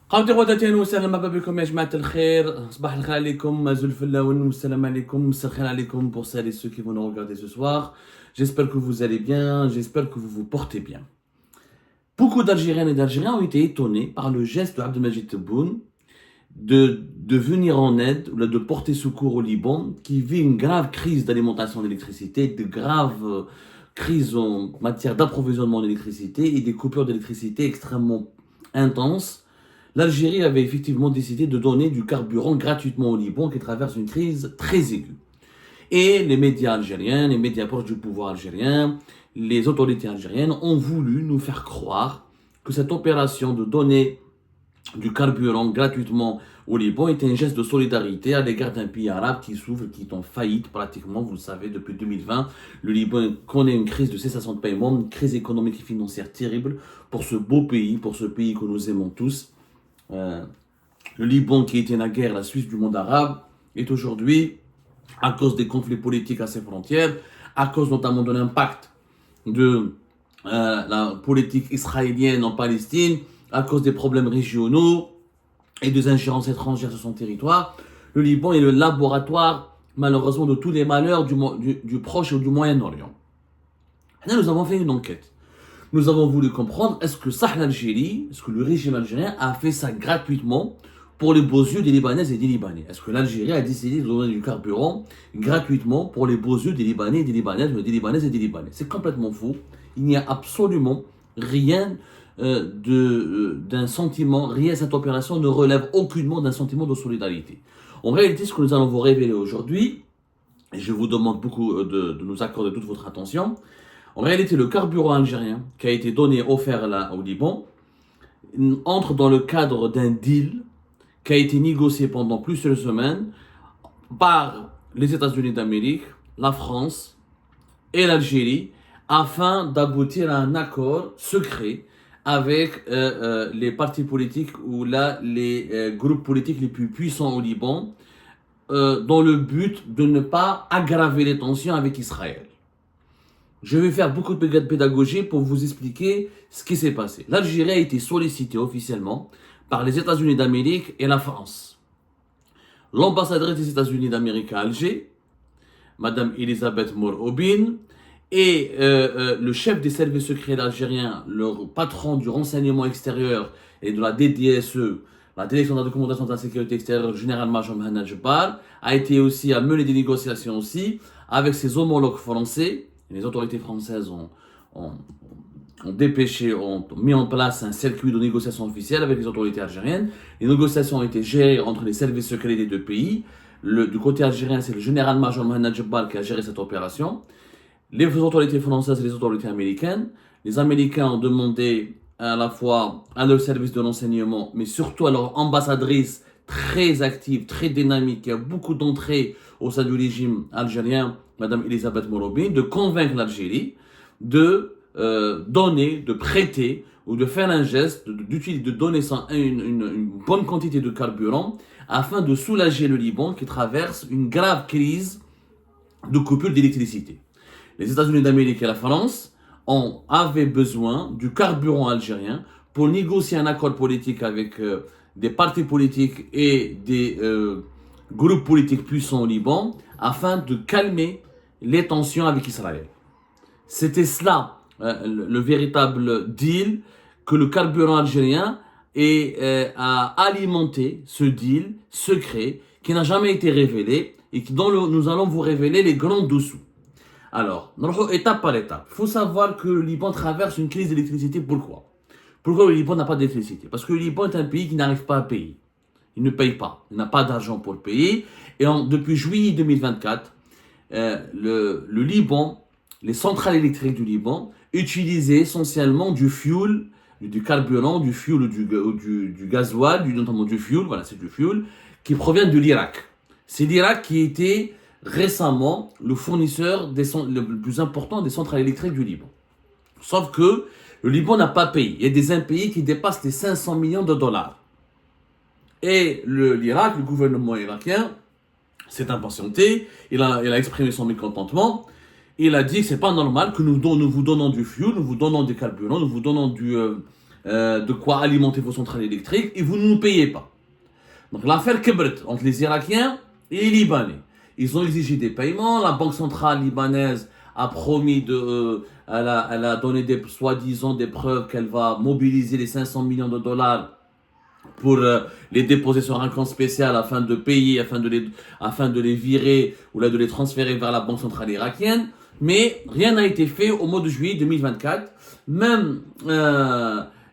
قاودي غداتين وسهلا مرحبا بكم يا جماعة الخير. صباح الخير عليكم زول الفلاون والسلام عليكم مساء الخير عليكم pour celles et ceux qui vont nous regarder ce soir. J'espère que vous allez bien, j'espère que vous vous portez bien. Beaucoup d'Algériennes et d'Algériens ont été étonnés par le geste de Abdelmajid Tebboune de venir en aide ou de porter secours au Liban qui vit une grave crise d'alimentation d'électricité, de graves crises en matière d'approvisionnement d'électricité et des coupures d'électricité extrêmement intenses. L'Algérie avait effectivement décidé de donner du carburant gratuitement au Liban qui traverse une crise très aiguë. Et les médias algériens, les médias proches du pouvoir algérien, les autorités algériennes ont voulu nous faire croire que cette opération de donner du carburant gratuitement au Liban était un geste de solidarité à l'égard d'un pays arabe qui souffre, qui est en faillite pratiquement, vous le savez, depuis 2020. Le Liban connaît une crise de cessation de paiement, une crise économique et financière terrible pour ce beau pays, pour ce pays que nous aimons tous. Le Liban, qui était naguère la Suisse du monde arabe, est aujourd'hui, à cause des conflits politiques à ses frontières, à cause notamment de l'impact de la politique israélienne en Palestine, à cause des problèmes régionaux et des ingérences étrangères sur son territoire, le Liban est le laboratoire, malheureusement, de tous les malheurs du Proche ou du Moyen-Orient. Là, nous avons fait une enquête. Nous avons voulu comprendre, est-ce que ça, l'Algérie, est-ce que le régime algérien a fait ça gratuitement pour les beaux yeux des Libanaises et des Libanais? Est-ce que l'Algérie a décidé de donner du carburant gratuitement pour les beaux yeux des Libanais et des Libanaises, ou des Libanaises et des Libanais? C'est complètement faux. Il n'y a absolument rien d'un sentiment, rien, cette opération ne relève aucunement d'un sentiment de solidarité. En réalité, ce que nous allons vous révéler aujourd'hui, et je vous demande beaucoup de nous accorder toute votre attention, en réalité, le carburant algérien qui a été donné, offert là, au Liban, entre dans le cadre d'un deal qui a été négocié pendant plusieurs semaines par les États-Unis d'Amérique, la France et l'Algérie, afin d'aboutir à un accord secret avec les partis politiques ou là, les groupes politiques les plus puissants au Liban, dans le but de ne pas aggraver les tensions avec Israël. Je vais faire beaucoup de pédagogie pour vous expliquer ce qui s'est passé. L'Algérie a été sollicitée officiellement par les États-Unis d'Amérique et la France. L'ambassadrice des États-Unis d'Amérique à Alger, Madame Elisabeth Moore-Obin, et le chef des services secrets algériens, le patron du renseignement extérieur et de la DDSE, la Direction de la documentation de la sécurité extérieure, le général-major Mohamed Jebbar, a été aussi à mener des négociations aussi avec ses homologues français. Les autorités françaises ont dépêché, ont mis en place un circuit de négociations officielles avec les autorités algériennes. Les négociations ont été gérées entre les services secrets des deux pays. Du côté algérien, c'est le général-major Mohamed Jebbar qui a géré cette opération. Les autorités françaises et les autorités américaines. Les Américains ont demandé à la fois à leur service de renseignement, mais surtout à leur ambassadrice très active, très dynamique, qui a beaucoup d'entrées au sein du régime algérien, Madame Elisabeth Moore-Obin, de convaincre l'Algérie de donner, de prêter ou de faire un geste, de donner une bonne quantité de carburant afin de soulager le Liban qui traverse une grave crise de coupure d'électricité. Les États-Unis d'Amérique et la France avaient besoin du carburant algérien pour négocier un accord politique avec des partis politiques et des groupes politiques puissants au Liban afin de calmer les tensions avec Israël. C'était cela le véritable deal que le carburant algérien a alimenté, ce deal secret qui n'a jamais été révélé et dont nous allons vous révéler les grands dessous. Alors, étape par étape, il faut savoir que le Liban traverse une crise d'électricité. Pourquoi le Liban n'a pas d'électricité? Parce que le Liban est un pays qui n'arrive pas à payer. Il ne paye pas. Il n'a pas d'argent pour le payer. Et depuis juillet 2024, le Liban, les centrales électriques du Liban, utilisaient essentiellement du fuel, du carburant, du fuel ou du gasoil, notamment du fuel, voilà, c'est du fuel, qui provient de l'Irak. C'est l'Irak qui était récemment le fournisseur le plus important des centrales électriques du Liban. Sauf que le Liban n'a pas payé. Il y a des impayés qui dépassent les 500 millions de dollars. Et l'Irak, le gouvernement irakien, s'est impatienté, il a exprimé son mécontentement, il a dit que c'est pas normal que nous vous donnons du fuel, nous vous donnons des carburants, nous vous donnons de quoi alimenter vos centrales électriques et vous ne nous payez pas. Donc l'affaire Kibret entre les Irakiens et les Libanais. Ils ont exigé des paiements, la banque centrale libanaise a promis elle a donné soi-disant des preuves qu'elle va mobiliser les 500 millions de dollars pour les déposer sur un compte spécial afin de payer, afin de les virer ou là de les transférer vers la banque centrale irakienne. Mais rien n'a été fait au mois de juillet 2024. Même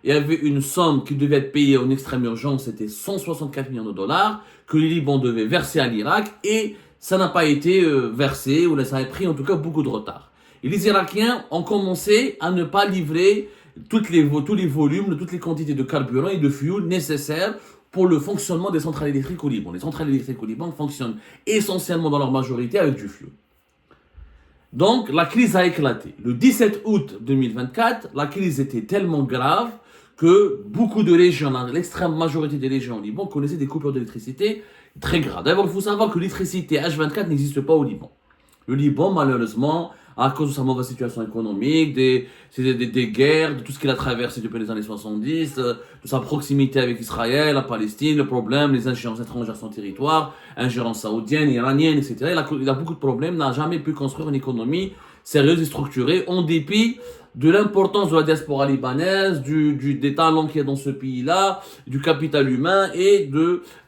il y avait une somme qui devait être payée en extrême urgence, c'était 164 millions de dollars que les Liban devaient verser à l'Irak et ça n'a pas été versé ou là, ça a pris en tout cas beaucoup de retard. Et les Irakiens ont commencé à ne pas livrer tous les volumes, toutes les quantités de carburant et de fuel nécessaires pour le fonctionnement des centrales électriques au Liban. Les centrales électriques au Liban fonctionnent essentiellement dans leur majorité avec du fuel. Donc la crise a éclaté. Le 17 août 2024, la crise était tellement grave que beaucoup de régions, l'extrême majorité des régions au Liban connaissaient des coupures d'électricité très graves. D'abord, il faut savoir que l'électricité H24 n'existe pas au Liban. Le Liban, malheureusement, à cause de sa mauvaise situation économique, des guerres, de tout ce qu'il a traversé depuis les années 70, de sa proximité avec Israël, la Palestine, le problème, les ingérences étrangères sur son territoire, ingérences saoudiennes, iraniennes, etc. Il a beaucoup de problèmes, n'a jamais pu construire une économie sérieuse et structurée, en dépit de l'importance de la diaspora libanaise, des talents qu'il y a dans ce pays-là, du capital humain et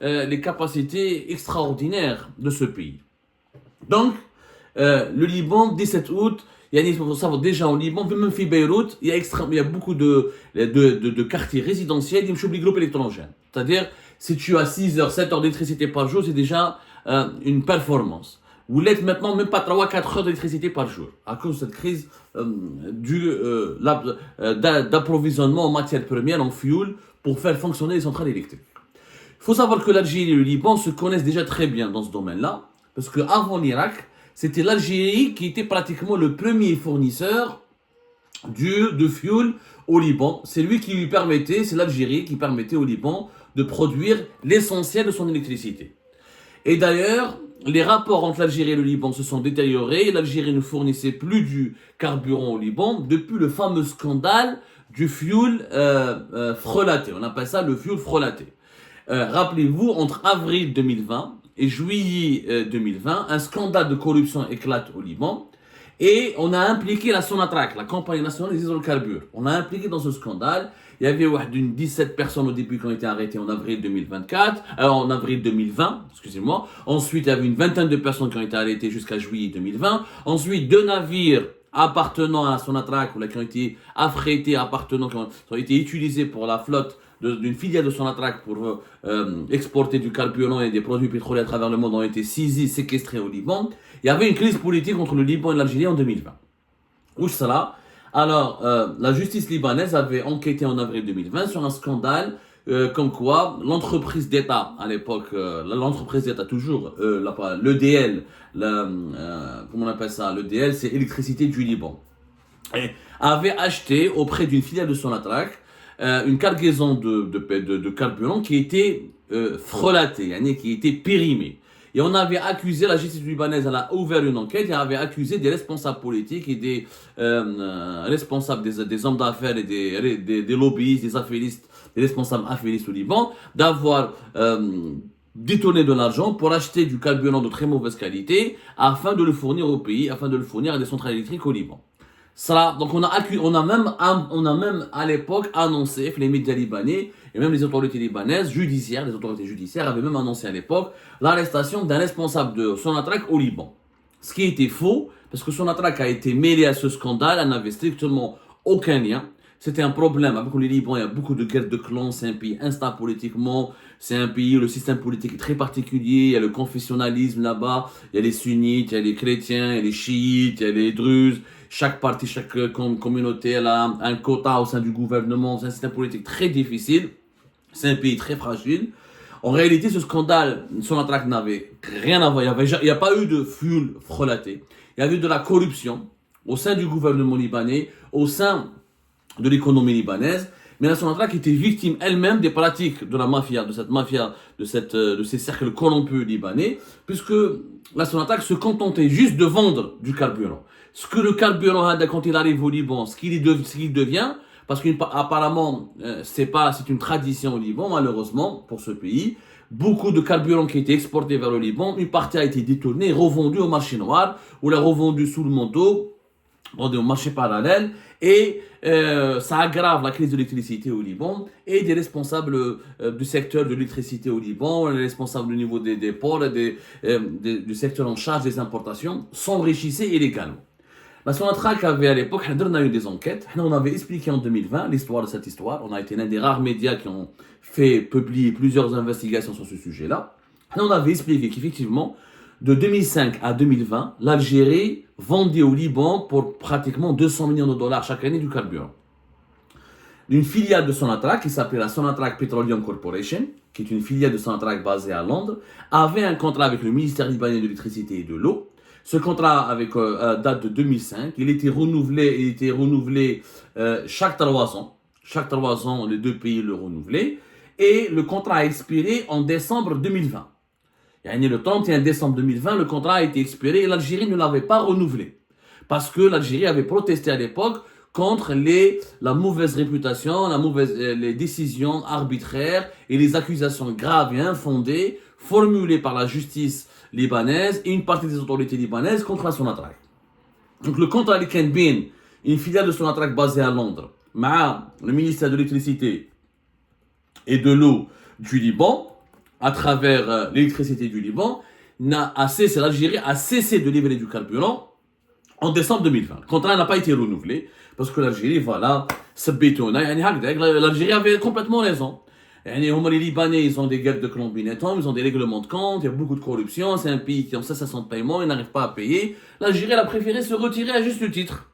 les capacités extraordinaires de ce pays. Donc, le Liban, 17 août, il faut savoir déjà au Liban, même à Beyrouth, il y a beaucoup de quartiers résidentiels, électrogène. C'est-à-dire, si tu as 6 heures, 7 heures d'électricité par jour, c'est déjà une performance. Vous l'êtes maintenant même pas 3-4 heures d'électricité par jour, à cause de cette crise d'approvisionnement en matières premières, en fuel, pour faire fonctionner les centrales électriques. Il faut savoir que l'Algérie et le Liban se connaissent déjà très bien dans ce domaine-là, parce qu'avant l'Irak, c'était l'Algérie qui était pratiquement le premier fournisseur de fuel au Liban. C'est l'Algérie qui permettait au Liban de produire l'essentiel de son électricité. Et d'ailleurs, les rapports entre l'Algérie et le Liban se sont détériorés. L'Algérie ne fournissait plus du carburant au Liban depuis le fameux scandale du fuel frelaté. On appelle ça le fuel frelaté. Rappelez-vous, entre avril 2020 et juillet 2020, un scandale de corruption éclate au Liban et on a impliqué la Sonatrach, la compagnie nationale des hydrocarbures. On a impliqué dans ce scandale. Il y avait 17 personnes au début qui ont été arrêtées en avril 2020, excusez-moi. Ensuite, il y avait une vingtaine de personnes qui ont été arrêtées jusqu'à juillet 2020. Ensuite, 2 navires appartenant à Sonatrach, qui ont été affrétés, qui ont été utilisés pour la flotte d'une filiale de Sonatrach pour exporter du carburant et des produits pétroliers à travers le monde, ont été saisis, séquestrés au Liban. Il y avait une crise politique entre le Liban et l'Algérie en 2020. Où cela? Alors, la justice libanaise avait enquêté en avril 2020 sur un scandale comme quoi l'entreprise d'État, à l'époque, l'entreprise d'État toujours, l'EDL, comment on appelle ça? L'EDL, c'est Électricité du Liban, et avait acheté auprès d'une filiale de Sonatrach une cargaison de carburant qui était frelatée, qui était périmée. Et on avait accusé, la justice libanaise, elle a ouvert une enquête et avait accusé des responsables politiques et des responsables des hommes d'affaires et des lobbyistes, des affairistes, des responsables affairistes au Liban, d'avoir détourné de l'argent pour acheter du carburant de très mauvaise qualité afin de le fournir au pays, afin de le fournir à des centrales électriques au Liban. Ça, donc on a même à l'époque annoncé, les médias libanais et même les autorités libanaises judiciaires, les autorités judiciaires avaient même annoncé à l'époque l'arrestation d'un responsable de Sonatrach au Liban. Ce qui était faux, parce que Sonatrach a été mêlé à ce scandale, elle n'avait strictement aucun lien. C'était un problème. Avec le Liban, il y a beaucoup de guerres de clans, c'est un pays instable politiquement, c'est un pays où le système politique est très particulier, il y a le confessionnalisme là-bas, il y a les sunnites, il y a les chrétiens, il y a les chiites, il y a les druzes. Chaque parti, chaque communauté, elle a un quota au sein du gouvernement. C'est un système politique très difficile. C'est un pays très fragile. En réalité, ce scandale, Sonatrach n'avait rien à voir. Il n'y a pas eu de fuel frelaté. Il y avait de la corruption au sein du gouvernement libanais, au sein de l'économie libanaise. Mais la Sonatrach était victime elle-même des pratiques de la mafia, de ces cercles corrompus libanais, puisque la Sonatrach se contentait juste de vendre du carburant. Ce que le carburant, quand il arrive au Liban, ce qu'il devient, parce qu'apparemment, c'est une tradition au Liban, malheureusement, pour ce pays. Beaucoup de carburant qui était exporté vers le Liban, une partie a été détournée, revendue au marché noir, ou l'a revendue sous le manteau, au marché parallèle, et ça aggrave la crise de l'électricité au Liban, et des responsables du secteur de l'électricité au Liban, les responsables au niveau des ports, du secteur en charge des importations, s'enrichissaient illégalement. La Sonatrach avait à l'époque, on a eu des enquêtes, on avait expliqué en 2020 l'histoire de cette histoire, on a été l'un des rares médias qui ont fait publier plusieurs investigations sur ce sujet-là. On avait expliqué qu'effectivement, de 2005 à 2020, l'Algérie vendait au Liban pour pratiquement 200 millions de dollars chaque année du carburant. Une filiale de Sonatrach qui s'appelait la Sonatrach Petroleum Corporation, qui est une filiale de Sonatrach basée à Londres, avait un contrat avec le ministère libanais de l'électricité et de l'eau. Ce contrat date de 2005. Il était renouvelé chaque 3 ans. Chaque 3 ans, les deux pays le renouvelaient. Et le contrat a expiré en décembre 2020. Le 31 décembre 2020, le contrat a été expiré et l'Algérie ne l'avait pas renouvelé. Parce que l'Algérie avait protesté à l'époque contre la mauvaise réputation, les décisions arbitraires et les accusations graves et infondées formulées par la justice libanaise et une partie des autorités libanaises contre la Sonatrach. Donc le contrat avec Kenbin, une filiale de Sonatrach basée à Londres, le ministère de l'électricité et de l'eau du Liban, à travers l'électricité du Liban, l'Algérie a cessé de livrer du carburant en décembre 2020. Le contrat n'a pas été renouvelé parce que l'Algérie, l'Algérie avait complètement raison. Les Libanais, ils ont des guerres de combinaisons, ils ont des règlements de compte, il y a beaucoup de corruption, c'est un pays qui a cessation de paiement, ils n'arrivent pas à payer. L'Algérie, elle a préféré se retirer à juste titre.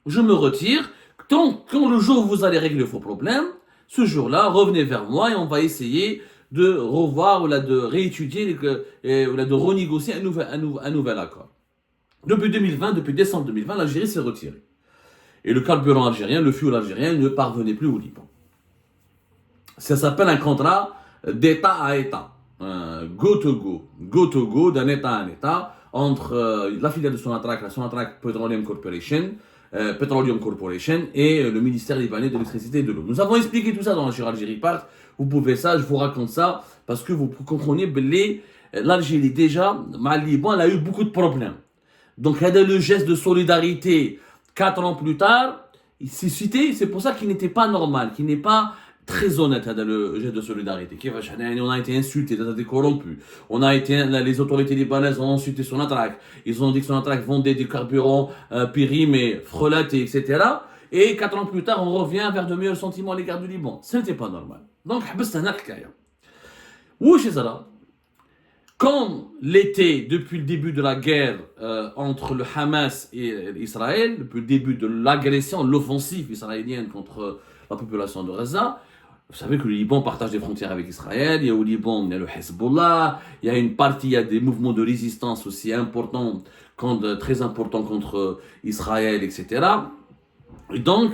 Je me retire, quand le jour où vous allez régler vos problèmes, ce jour-là, revenez vers moi et on va essayer de revoir ou de réétudier ou de renégocier un nouvel accord. Depuis décembre 2020, l'Algérie s'est retirée. Et le carburant algérien, le fuel algérien ne parvenait plus au Liban. Ça s'appelle un contrat d'État à État. Go to go, d'un État à un État, entre la filiale de Sonatrach, la Sonatrach Petroleum Corporation, et le ministère libanais de l'électricité et de l'eau. Nous avons expliqué tout ça dans Algérie Part. Vous pouvez ça, je vous raconte ça, parce que vous comprenez, l'Algérie déjà, le Liban, elle a eu beaucoup de problèmes. Donc, le geste de solidarité, 4 ans plus tard, il s'est cité, c'est pour ça qu'il n'était pas normal, qu'il n'est pas très honnête, le geste de solidarité. On a été insultés, on a été corrompus. Les autorités libanaises ont insulté Sonatrach. Ils ont dit que Sonatrach vendait du carburant périmé, frelaté, etc. Et 4 ans plus tard, on revient vers de meilleurs sentiments à l'égard du Liban. Ce n'était pas normal. Donc, quand l'été, depuis le début de la guerre entre le Hamas et Israël, depuis le début de l'agression, l'offensive israélienne contre la population de Gaza, vous savez que le Liban partage des frontières avec Israël. Il y a au Liban, il y a le Hezbollah, il y a des mouvements de résistance aussi importants, très importants contre Israël, etc. Et donc,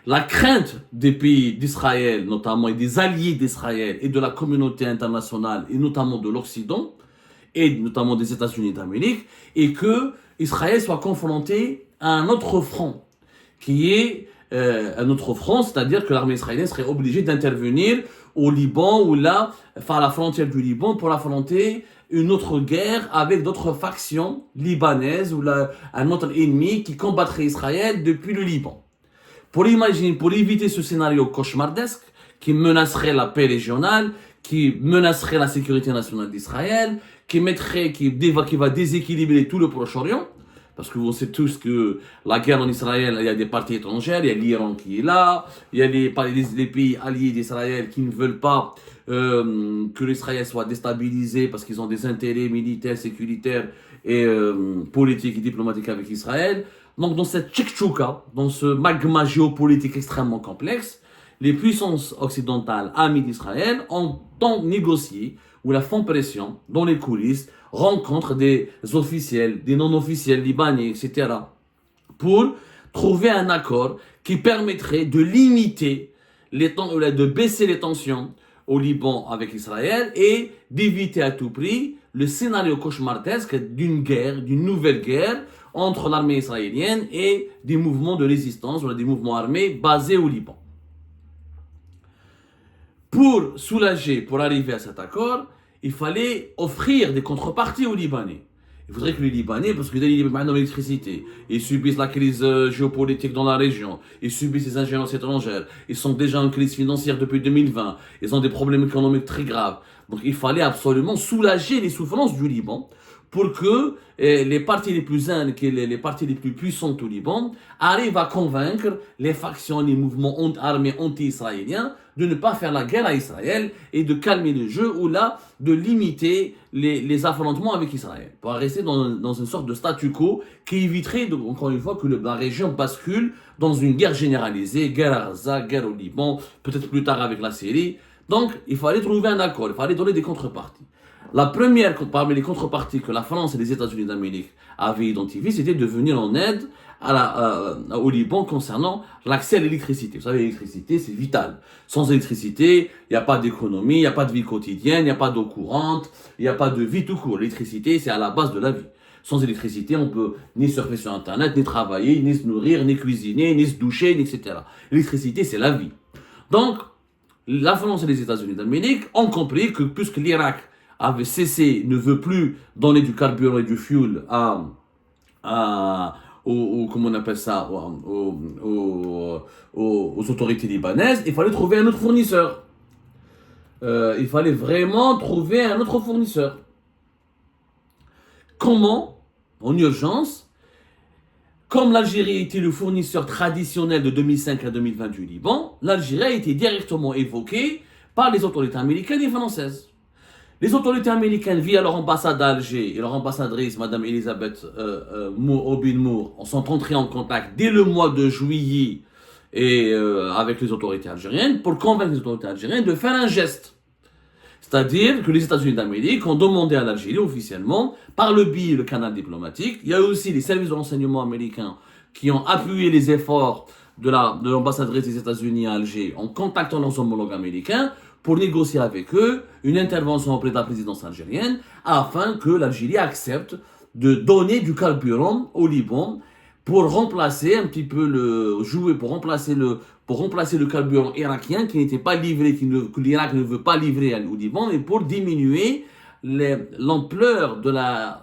la crainte des pays d'Israël, notamment, et des alliés d'Israël, et de la communauté internationale, et notamment de l'Occident, et notamment des États-Unis d'Amérique, est que Israël soit confronté à un autre front, qui est un autre front, c'est-à-dire que l'armée israélienne serait obligée d'intervenir au Liban, ou là, à la frontière du Liban, pour affronter une autre guerre avec d'autres factions libanaises, ou un autre ennemi qui combattrait Israël depuis le Liban. Pour éviter ce scénario cauchemardesque, qui menacerait la paix régionale, qui menacerait la sécurité nationale d'Israël, qui va déséquilibrer tout le Proche-Orient, parce que vous savez tous que la guerre en Israël, il y a des parties étrangères, il y a l'Iran qui est là, il y a les pays alliés d'Israël qui ne veulent pas que l'Israël soit déstabilisé parce qu'ils ont des intérêts militaires, sécuritaires et politiques et diplomatiques avec Israël. Donc dans cette tchèque-tchouka, dans ce magma géopolitique extrêmement complexe, les puissances occidentales amies d'Israël ont négocié ou la font pression dans les coulisses, rencontrent des officiels, des non-officiels libanais, etc. pour trouver un accord qui permettrait de limiter de baisser les tensions au Liban avec Israël et d'éviter à tout prix le scénario cauchemardesque d'une nouvelle guerre entre l'armée israélienne et des mouvements de résistance ou des mouvements armés basés au Liban. Pour soulager, pour arriver à cet accord, il fallait offrir des contreparties aux Libanais. Il faudrait que les Libanais, parce qu'ils ont maintenant l'électricité, ils subissent la crise géopolitique dans la région, ils subissent les ingérences étrangères, ils sont déjà en crise financière depuis 2020, ils ont des problèmes économiques très graves. Donc il fallait absolument soulager les souffrances du Liban pour que les partis les plus les partis les plus puissantes au Liban arrivent à convaincre les factions, les mouvements armés anti-israéliens de ne pas faire la guerre à Israël et de calmer le jeu ou là de limiter les affrontements avec Israël pour rester dans une sorte de statu quo qui éviterait encore une fois que la région bascule dans une guerre généralisée, guerre à Gaza, guerre au Liban, peut-être plus tard avec la Syrie. Donc il fallait trouver un accord, il fallait donner des contreparties. La première parmi les contreparties que la France et les États-Unis d'Amérique avaient identifiées, c'était de venir en aide au Liban concernant l'accès à l'électricité. Vous savez, l'électricité, c'est vital. Sans électricité, il n'y a pas d'économie, il n'y a pas de vie quotidienne, il n'y a pas d'eau courante, il n'y a pas de vie tout court. L'électricité, c'est à la base de la vie. Sans électricité, on peut ni surfer sur Internet, ni travailler, ni se nourrir, ni cuisiner, ni se doucher, etc. L'électricité, c'est la vie. Donc, la France et les États-Unis d'Amérique ont compris que puisque l'Irak avait cessé, ne veut plus donner du carburant et du fuel comment on appelle ça, aux autorités libanaises, il fallait trouver un autre fournisseur. Il fallait vraiment trouver un autre fournisseur. Comment? En urgence, comme l'Algérie était le fournisseur traditionnel de 2005 à 2020 du Liban, l'Algérie a été directement évoquée par les autorités américaines et françaises. Les autorités américaines, via leur ambassade à Alger et leur ambassadrice, Madame Elisabeth Obin Moore, sont entrées en contact dès le mois de juillet avec les autorités algériennes pour convaincre les autorités algériennes de faire un geste. C'est-à-dire que les États-Unis d'Amérique ont demandé à l'Algérie officiellement, par le biais du canal diplomatique, il y a aussi les services de renseignement américains qui ont appuyé les efforts de l'ambassadrice des États-Unis à Alger en contactant leurs homologues américains pour négocier avec eux une intervention auprès de la présidence algérienne afin que l'Algérie accepte de donner du carburant au Liban pour remplacer un petit peu pour remplacer le carburant irakien qui n'était pas livré, que l'Irak ne veut pas livrer au Liban, et pour diminuer l'ampleur de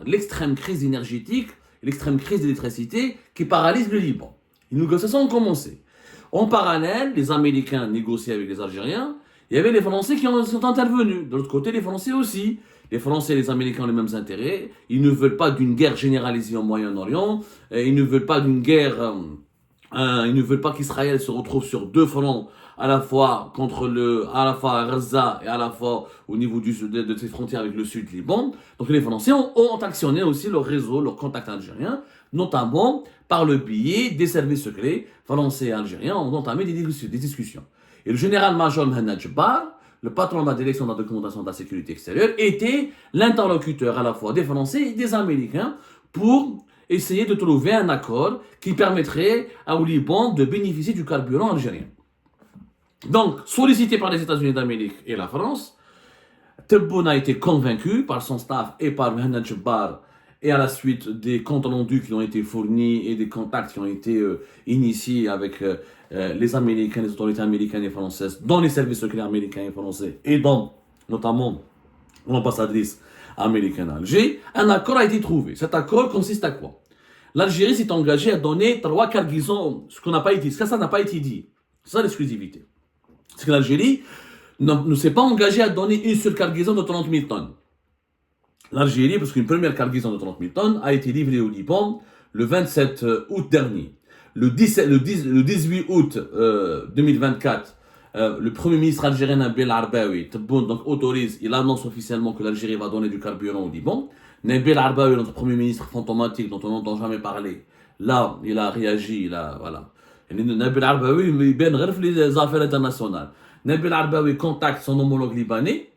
l'extrême crise énergétique, l'extrême crise d'électricité qui paralyse le Liban. Les négociations ont commencé. En parallèle, les Américains négociaient avec les Algériens. Il y avait les Français qui sont intervenus. De l'autre côté, les Français aussi. Les Français et les Américains ont les mêmes intérêts. Ils ne veulent pas d'une guerre généralisée au Moyen-Orient. Ils ne veulent pas d'une guerre. Ils ne veulent pas qu'Israël se retrouve sur deux fronts, à la fois à Gaza et à la fois au niveau de ses frontières avec le sud Liban. Donc les Français ont actionné aussi leur réseau, leur contact algérien, notamment par le biais des services secrets français et algériens ont entamé des discussions. Et le général-major Mohamed Jabbar, le patron de la direction de la documentation de la sécurité extérieure, était l'interlocuteur à la fois des Français et des Américains pour essayer de trouver un accord qui permettrait au Liban de bénéficier du carburant algérien. Donc, sollicité par les États-Unis d'Amérique et la France, Tebboune a été convaincu par son staff et par Mohamed Jabbar, et à la suite des comptes rendus qui ont été fournis et des contacts qui ont été initiés avec les Américains, les autorités américaines et françaises, dans les services secrets américains et français, et dans notamment l'ambassadrice américaine à Alger, un accord a été trouvé. Cet accord consiste à quoi? L'Algérie s'est engagée à donner 3 cargaisons, ce qu'on n'a pas été dit, ça n'a pas été dit. C'est ça l'exclusivité. C'est que l'Algérie ne s'est pas engagée à donner une seule cargaison de 30 000 tonnes. L'Algérie, parce qu'une première cargaison de 30 000 tonnes a été livrée au Liban le 27 août dernier. Le 18 août 2024, le Premier ministre algérien Nabil Arbaoui donc autorise, il annonce officiellement que l'Algérie va donner du carburant au Liban. Nabil Arbaoui, notre Premier ministre fantomatique dont on n'entend jamais parler, là, il a réagi, voilà. Nabil Arbaoui, il vient de les affaires internationales. Nabil Arbaoui contacte son homologue libanais,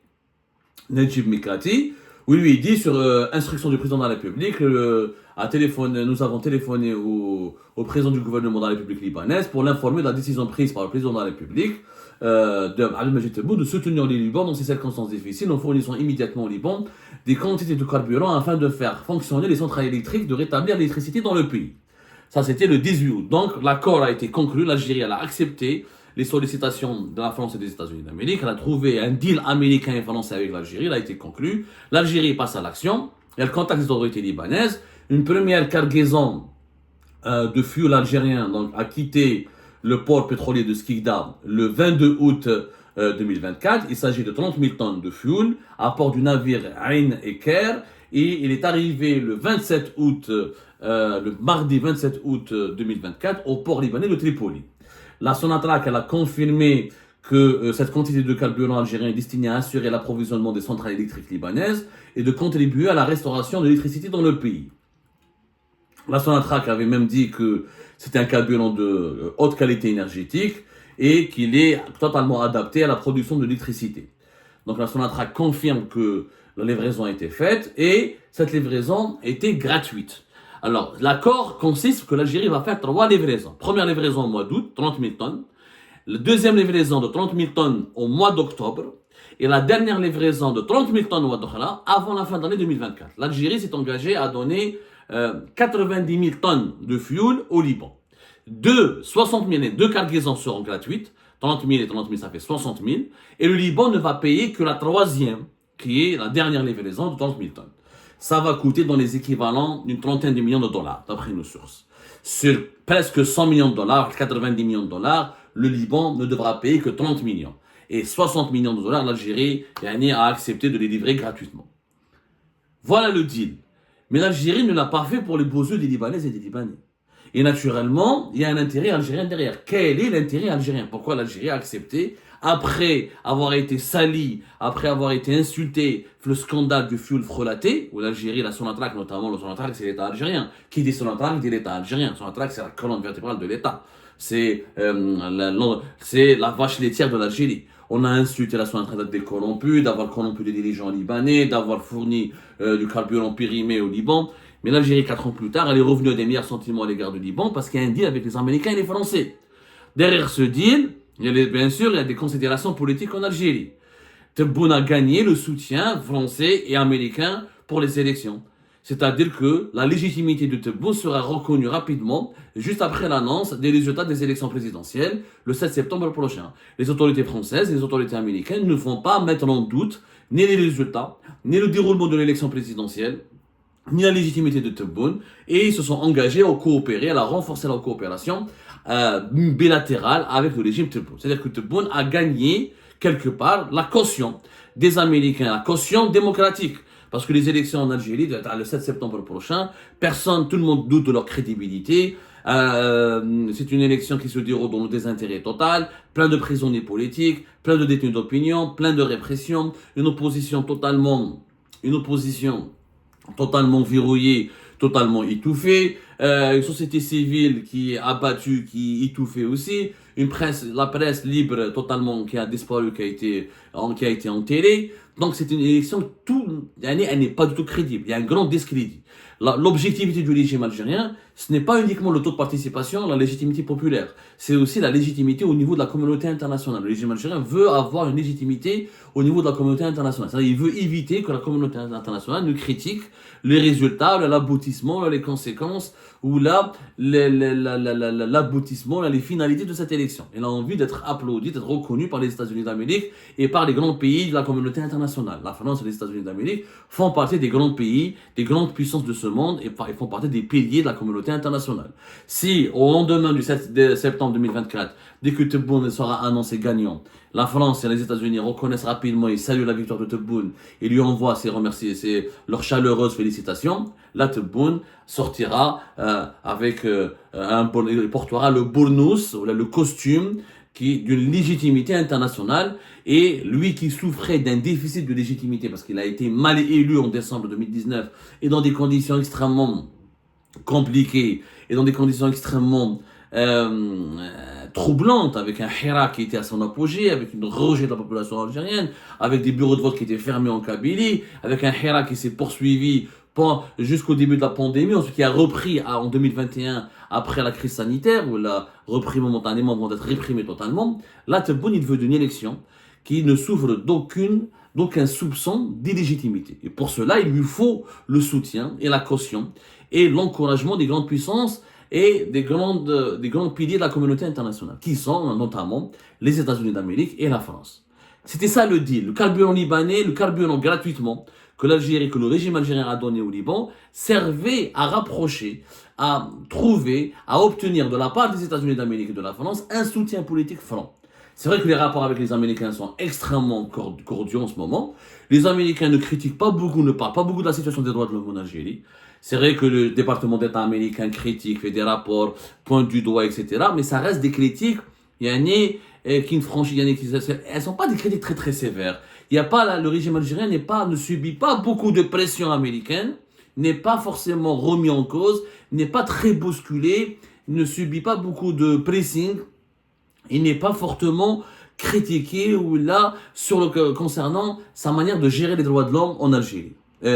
Najib Mikati, où il lui dit sur instruction du président de la République, nous avons téléphoné au président du gouvernement de la République libanaise pour l'informer de la décision prise par le président de la République Abdelmajid Tebboune de soutenir le Liban dans ces circonstances difficiles. Nous fournissons immédiatement au Liban des quantités de carburant afin de faire fonctionner les centrales électriques, de rétablir l'électricité dans le pays. Ça, c'était le 18 août. Donc, l'accord a été conclu, l'Algérie a accepté les sollicitations de la France et des États-Unis d'Amérique. Elle a trouvé un deal américain et français avec l'Algérie. Il a été conclu. L'Algérie passe à l'action. Elle contacte les autorités libanaises. Une première cargaison de fuel algérien donc, a quitté le port pétrolier de Skikda le 22 août 2024. Il s'agit de 30 000 tonnes de fuel à bord du navire Ain et Caire. Et il est arrivé le 27 août, le mardi 27 août 2024 au port libanais de Tripoli. La Sonatrach elle a confirmé que cette quantité de carburant algérien est destinée à assurer l'approvisionnement des centrales électriques libanaises et de contribuer à la restauration de l'électricité dans le pays. La Sonatrach avait même dit que c'était un carburant de haute qualité énergétique et qu'il est totalement adapté à la production de l'électricité. Donc la Sonatrach confirme que la livraison a été faite et cette livraison était gratuite. Alors, l'accord consiste que l'Algérie va faire 3 livraisons. Première livraison au mois d'août, 30 000 tonnes. La deuxième livraison de 30 000 tonnes au mois d'octobre. Et la dernière livraison de 30 000 tonnes au mois d'octobre avant la fin de l'année 2024. L'Algérie s'est engagée à donner 90 000 tonnes de fuel au Liban. 60 000 et 2 cargaisons seront gratuites. 30 000 et 30 000, ça fait 60 000. Et le Liban ne va payer que la troisième, qui est la dernière livraison de 30 000 tonnes. Ça va coûter dans les équivalents d'une trentaine de millions de dollars, d'après nos sources. Sur presque 100 millions de dollars, 90 millions de dollars, le Liban ne devra payer que 30 millions. Et 60 millions de dollars, l'Algérie a accepté de les livrer gratuitement. Voilà le deal. Mais l'Algérie ne l'a pas fait pour les beaux yeux des Libanaises et des Libanais. Et naturellement, il y a un intérêt algérien derrière. Quel est l'intérêt algérien? Pourquoi l'Algérie a accepté, après avoir été salie, après avoir été insultée, le scandale du fuel frelaté, où l'Algérie, la Sonatrach notamment, le Sonatrach c'est l'État algérien. Qui dit Sonatrach dit l'État algérien. Sonatrach c'est la colonne vertébrale de l'État. C'est la vache laitière de l'Algérie. On a insulté la Sonatrach d'être corrompue, d'avoir corrompu les dirigeants libanais, d'avoir fourni du carburant périmé au Liban. Mais l'Algérie, 4 ans plus tard, elle est revenue à des meilleurs sentiments à l'égard du Liban parce qu'il y a un deal avec les Américains et les Français. Derrière ce deal, bien sûr, il y a des considérations politiques en Algérie. Tebboune a gagné le soutien français et américain pour les élections. C'est-à-dire que la légitimité de Tebboune sera reconnue rapidement, juste après l'annonce des résultats des élections présidentielles, le 7 septembre prochain. Les autorités françaises et les autorités américaines ne vont pas mettre en doute ni les résultats, ni le déroulement de l'élection présidentielle, ni la légitimité de Tebboune, et ils se sont engagés à coopérer, à renforcer leur coopération bilatérale avec le régime Tebboune. C'est-à-dire que Tebboune a gagné, quelque part, la caution des Américains, la caution démocratique. Parce que les élections en Algérie, le 7 septembre prochain, tout le monde doute de leur crédibilité. C'est une élection qui se déroule dans le désintérêt total, plein de prisonniers politiques, plein de détenus d'opinion, plein de répression, une opposition totalement verrouillée, totalement étouffée, une société civile qui est abattue, qui est étouffée aussi, la presse libre totalement qui a disparu, qui a été enterrée. Donc c'est une élection, elle n'est pas du tout crédible, il y a un grand discrédit. L'objectivité du régime algérien, ce n'est pas uniquement le taux de participation, la légitimité populaire, c'est aussi la légitimité au niveau de la communauté internationale. Le régime algérien veut avoir une légitimité au niveau de la communauté internationale. C'est-à-dire, il veut éviter que la communauté internationale ne critique les résultats, l'aboutissement, les conséquences, ou l'aboutissement, les finalités de cette élection. Il a envie d'être applaudi, d'être reconnu par les États-Unis d'Amérique et par les grands pays de la communauté internationale. La France et les États-Unis d'Amérique font partie des grands pays, des grandes puissances de ce monde et font partie des piliers de la communauté internationale. Si, au lendemain du 7 septembre 2024, dès que Tebboune sera annoncé gagnant, la France et les États-Unis reconnaissent rapidement et saluent la victoire de Tebboune et lui envoient leurs chaleureuses félicitations, là Tebboune sortira il portera le bournous, le costume d'une légitimité internationale, et lui qui souffrait d'un déficit de légitimité parce qu'il a été mal élu en décembre 2019 et dans des conditions extrêmement compliquées et dans des conditions extrêmement troublante, avec un Hira qui était à son apogée, avec une rejet de la population algérienne, avec des bureaux de vote qui étaient fermés en Kabylie, avec un Hira qui s'est poursuivi jusqu'au début de la pandémie, ensuite qui a repris en 2021 après la crise sanitaire, où il a repris momentanément avant d'être réprimé totalement. Là, Tebboune, il veut d'une élection qui ne souffre d'aucun soupçon d'illégitimité. Et pour cela, il lui faut le soutien et la caution et l'encouragement des grandes puissances et des grands piliers de la communauté internationale, qui sont notamment les États-Unis d'Amérique et la France. C'était ça le deal, le carburant libanais, le carburant gratuitement que l'Algérie, que le régime algérien a donné au Liban, servait à rapprocher, à trouver, à obtenir de la part des États-Unis d'Amérique et de la France un soutien politique franc. C'est vrai que les rapports avec les Américains sont extrêmement cordiaux en ce moment. Les Américains ne critiquent pas beaucoup, ne parlent pas beaucoup de la situation des droits de l'homme en Algérie. C'est vrai que le département d'État américain critique, fait des rapports, pointe du doigt, etc. Mais ça reste des critiques, qui ne franchissent, elles sont pas des critiques très très sévères. Il y a pas le régime algérien ne subit pas beaucoup de pression américaine, n'est pas forcément remis en cause, n'est pas très bousculé, ne subit pas beaucoup de pressing. Il n'est pas fortement critiqué ou là concernant sa manière de gérer les droits de l'homme en Algérie, au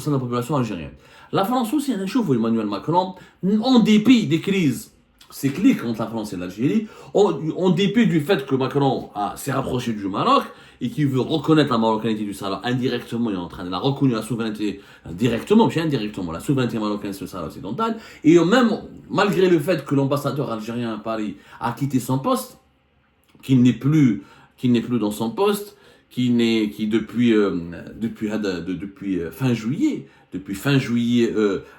sein de la population algérienne. La France aussi, elle chauffe Emmanuel Macron, en dépit des crises cycliques entre la France et l'Algérie, en dépit du fait que Macron s'est rapproché du Maroc et qu'il veut reconnaître la marocanité du Sahara indirectement, il est en train de la reconnaître la souveraineté directement, puis indirectement, la souveraineté marocaine sur le Sahara occidental, et même malgré le fait que l'ambassadeur algérien à Paris a quitté son poste, qu'il n'est plus dans son poste, depuis fin juillet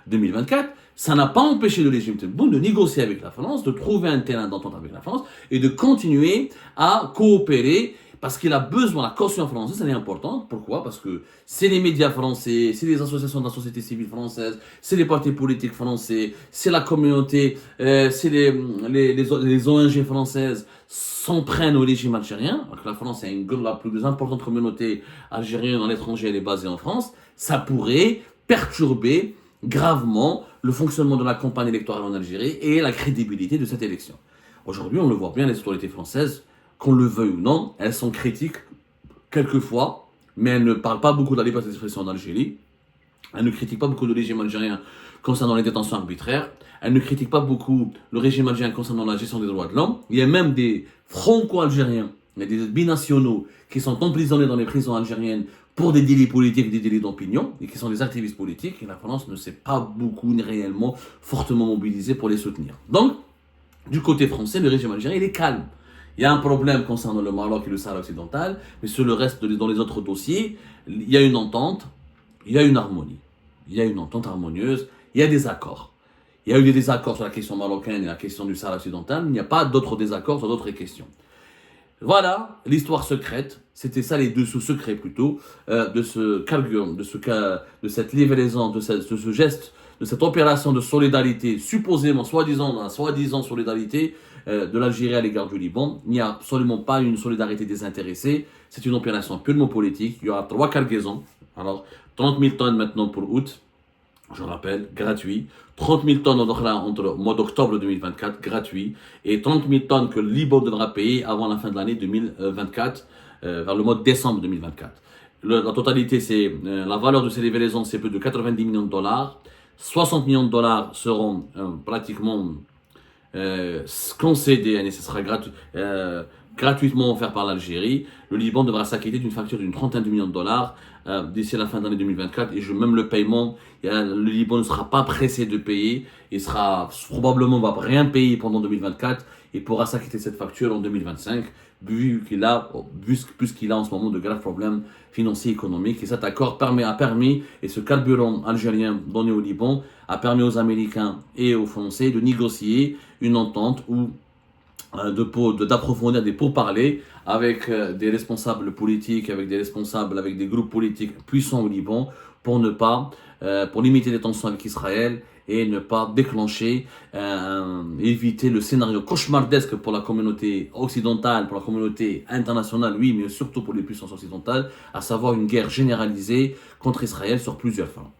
2024, ça n'a pas empêché le régime Tebboune de négocier avec la France, de trouver un terrain d'entente avec la France et de continuer à coopérer parce qu'il a besoin, la caution française, elle est importante. Pourquoi? Parce que c'est les médias français, c'est les associations de la société civile française, c'est les partis politiques français, c'est la communauté, c'est les ONG françaises s'en prennent au régime algérien. Donc la France est la plus importante communauté algérienne à l'étranger, elle est basée en France. Ça pourrait perturber gravement le fonctionnement de la campagne électorale en Algérie et la crédibilité de cette élection. Aujourd'hui, on le voit bien, les autorités françaises, qu'on le veuille ou non, elles sont critiques quelquefois, mais elles ne parlent pas beaucoup de la liberté d'expression en Algérie. Elles ne critiquent pas beaucoup le régime algérien concernant les détentions arbitraires. Elles ne critiquent pas beaucoup le régime algérien concernant la gestion des droits de l'homme. Il y a même des franco-algériens, il y a des binationaux qui sont emprisonnés dans les prisons algériennes pour des délits politiques, des délits d'opinion, et qui sont des activistes politiques, et la France ne s'est pas beaucoup, ni réellement, fortement mobilisée pour les soutenir. Donc, du côté français, le régime algérien, il est calme. Il y a un problème concernant le Maroc et le Sahara occidental, mais sur le reste, dans les autres dossiers, il y a une entente, il y a une harmonie. Il y a une entente harmonieuse, il y a des accords. Il y a eu des désaccords sur la question marocaine et la question du Sahara occidental, mais il n'y a pas d'autres désaccords sur d'autres questions. Voilà l'histoire secrète, c'était ça les dessous secrets plutôt, de ce carburant, de cette livraison, de ce geste, de cette opération de solidarité, supposément, soi-disant solidarité de l'Algérie à l'égard du Liban. Il n'y a absolument pas une solidarité désintéressée, c'est une opération purement politique. Il y aura 3 cargaisons, alors 30 000 tonnes maintenant pour août, je rappelle, gratuit. 30 000 tonnes entre le mois d'octobre 2024, gratuit. Et 30 000 tonnes que le Liban devra payer avant la fin de l'année 2024, vers le mois de décembre 2024. La totalité, la valeur de ces livraisons, c'est plus de 90 millions de dollars. 60 millions de dollars seront pratiquement concédés, et ce sera gratuitement offert par l'Algérie. Le Liban devra s'acquitter d'une facture d'une trentaine de millions de dollars d'ici la fin de l'année 2024, et même le paiement, le Liban ne sera pas pressé de payer, il sera probablement va rien payer pendant 2024 et pourra s'acquitter cette facture en 2025 puisqu'il a en ce moment de graves problèmes financiers et économiques. Et cet accord a permis, et ce carburant algérien donné au Liban a permis aux Américains et aux Français de négocier une entente ou d'approfondir des pourparlers avec des responsables politiques, avec des groupes politiques puissants au Liban pour limiter les tensions avec Israël et ne pas déclencher, éviter le scénario cauchemardesque pour la communauté occidentale, pour la communauté internationale, oui, mais surtout pour les puissances occidentales, à savoir une guerre généralisée contre Israël sur plusieurs fronts.